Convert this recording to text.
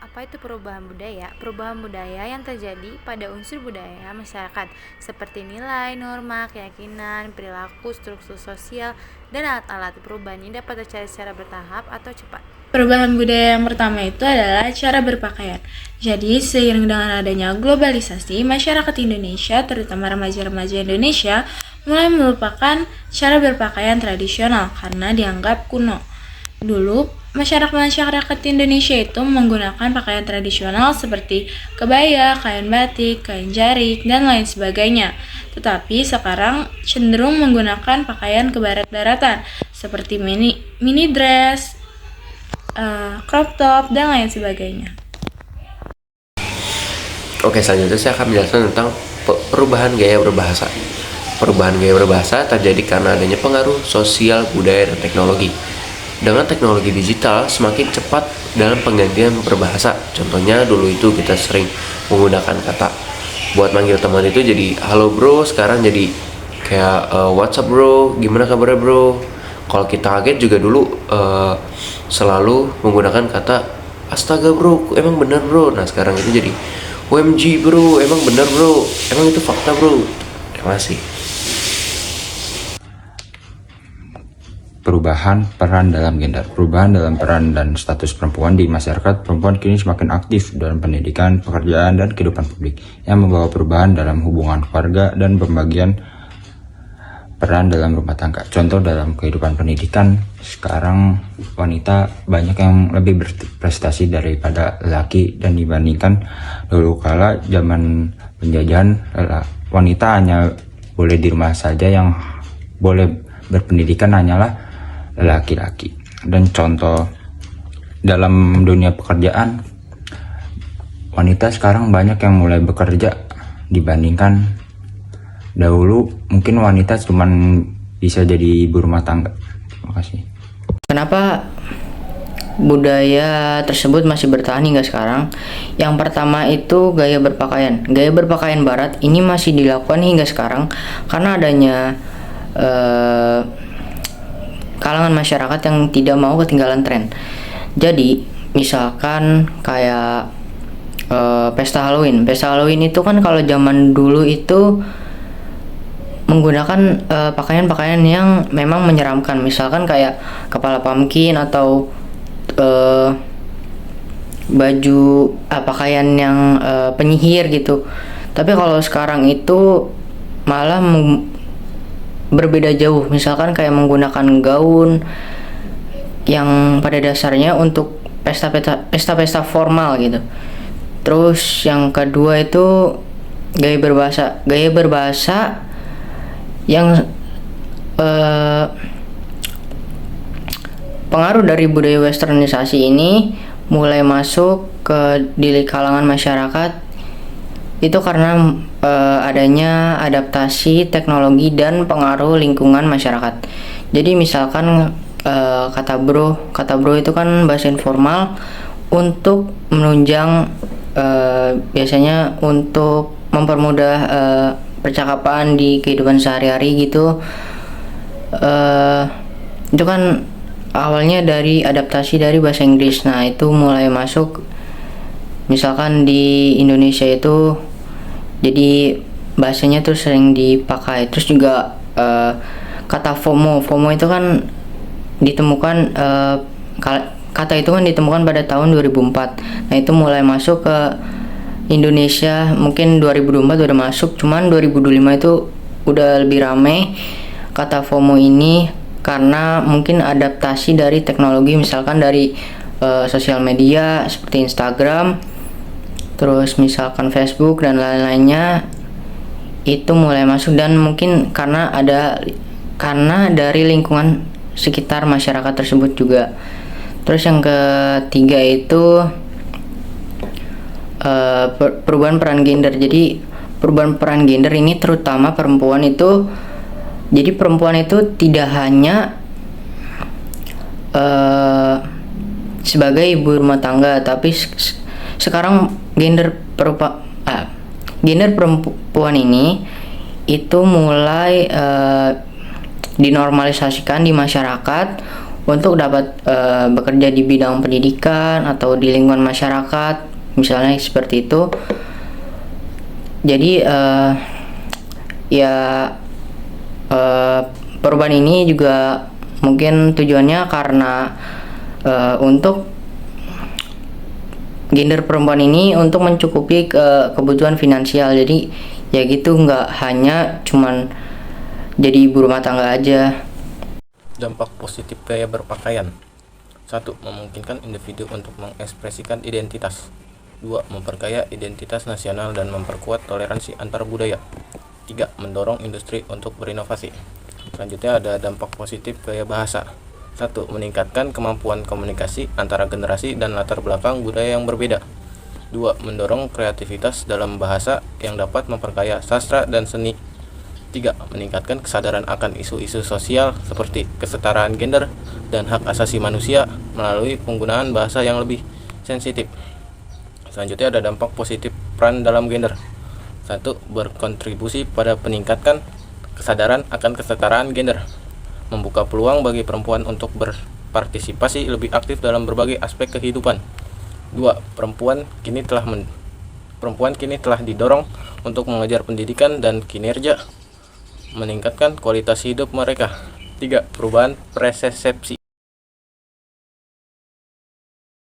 Apa itu perubahan budaya? Perubahan budaya yang terjadi pada unsur budaya masyarakat seperti nilai, norma, keyakinan, perilaku, struktur sosial, dan alat-alat. Perubahan ini dapat terjadi secara bertahap atau cepat. Perubahan budaya yang pertama itu adalah cara berpakaian. Jadi, seiring dengan adanya globalisasi, masyarakat Indonesia, terutama remaja-remaja Indonesia, mulai melupakan cara berpakaian tradisional karena dianggap kuno. Dulu, masyarakat Indonesia itu menggunakan pakaian tradisional seperti kebaya, kain batik, kain jarik, dan lain sebagainya. Tetapi sekarang cenderung menggunakan pakaian kebarat-baratan seperti mini dress, crop top, dan lain sebagainya. Oke, selanjutnya saya akan menjelaskan tentang perubahan gaya berbahasa. Perubahan gaya berbahasa terjadi karena adanya pengaruh sosial, budaya, dan teknologi. Dengan teknologi digital semakin cepat dalam penggantian berbahasa. Contohnya dulu itu kita sering menggunakan kata buat manggil teman itu jadi halo bro, sekarang jadi kayak what's up bro, gimana kabarnya bro. Kalau kita kaget juga dulu selalu menggunakan kata astaga bro, emang bener bro. Nah sekarang itu jadi OMG bro, emang bener bro, emang itu fakta bro. Terima kasih. Perubahan peran dalam gender. Perubahan dalam peran dan status perempuan di masyarakat. Perempuan kini semakin aktif dalam pendidikan, pekerjaan, dan kehidupan publik yang membawa perubahan dalam hubungan keluarga dan pembagian peran dalam rumah tangga. Contoh dalam kehidupan pendidikan, sekarang wanita banyak yang lebih berprestasi daripada laki, dan dibandingkan dulu kala zaman penjajahan, wanita hanya boleh di rumah saja, yang boleh berpendidikan hanyalah laki-laki. Dan contoh dalam dunia pekerjaan, wanita sekarang banyak yang mulai bekerja dibandingkan dahulu mungkin wanita cuma bisa jadi ibu rumah tangga. Terima kasih. Kenapa budaya tersebut masih bertahan hingga sekarang? Yang pertama itu gaya berpakaian. Gaya berpakaian barat ini masih dilakukan hingga sekarang karena adanya kalangan masyarakat yang tidak mau ketinggalan tren. Jadi misalkan kayak pesta Halloween. Pesta Halloween itu kan kalau zaman dulu itu menggunakan pakaian-pakaian yang memang menyeramkan. Misalkan kayak kepala pumpkin atau baju pakaian yang penyihir gitu. Tapi kalau sekarang itu malah berbeda jauh. Misalkan kayak menggunakan gaun yang pada dasarnya untuk pesta-pesta formal gitu. Terus yang kedua itu gaya berbahasa. Gaya berbahasa yang pengaruh dari budaya westernisasi ini mulai masuk di kalangan masyarakat itu karena adanya adaptasi teknologi dan pengaruh lingkungan masyarakat. Jadi misalkan kata bro itu kan bahasa informal untuk menunjang biasanya untuk mempermudah percakapan di kehidupan sehari-hari gitu. Itu kan awalnya dari adaptasi dari bahasa Inggris. Nah itu mulai masuk misalkan di Indonesia itu, jadi bahasanya tuh sering dipakai. Terus juga kata FOMO itu kan ditemukan kata itu kan ditemukan pada tahun 2004. Nah itu mulai masuk ke Indonesia, mungkin 2024 udah masuk, cuman 2025 itu udah lebih rame kata FOMO ini karena mungkin adaptasi dari teknologi, misalkan dari sosial media seperti Instagram, terus misalkan Facebook dan lain-lainnya itu mulai masuk. Dan mungkin karena dari lingkungan sekitar masyarakat tersebut juga. Terus yang ketiga itu perubahan peran gender. Jadi perubahan peran gender ini terutama perempuan itu, jadi perempuan itu tidak hanya sebagai ibu rumah tangga, tapi sekarang gender perempuan ini itu mulai dinormalisasikan di masyarakat untuk dapat bekerja di bidang pendidikan atau di lingkungan masyarakat, misalnya seperti itu. Jadi perubahan ini juga mungkin tujuannya karena untuk gender perempuan ini untuk mencukupi kebutuhan finansial. Jadi ya gitu, nggak hanya cuman jadi ibu rumah tangga aja. Dampak positif gaya berpakaian. 1. Memungkinkan individu untuk mengekspresikan identitas. 2. Memperkaya identitas nasional dan memperkuat toleransi antar budaya. 3. Mendorong industri untuk berinovasi. Selanjutnya ada dampak positif gaya bahasa. 1. Meningkatkan kemampuan komunikasi antara generasi dan latar belakang budaya yang berbeda. 2. Mendorong kreativitas dalam bahasa yang dapat memperkaya sastra dan seni. 3. Meningkatkan kesadaran akan isu-isu sosial seperti kesetaraan gender dan hak asasi manusia melalui penggunaan bahasa yang lebih sensitif. Selanjutnya ada dampak positif peran dalam gender. 1. Berkontribusi pada peningkatan kesadaran akan kesetaraan gender, membuka peluang bagi perempuan untuk berpartisipasi lebih aktif dalam berbagai aspek kehidupan. 2. Perempuan kini telah didorong untuk mengejar pendidikan dan kinerja, meningkatkan kualitas hidup mereka. 3. Perubahan persepsi.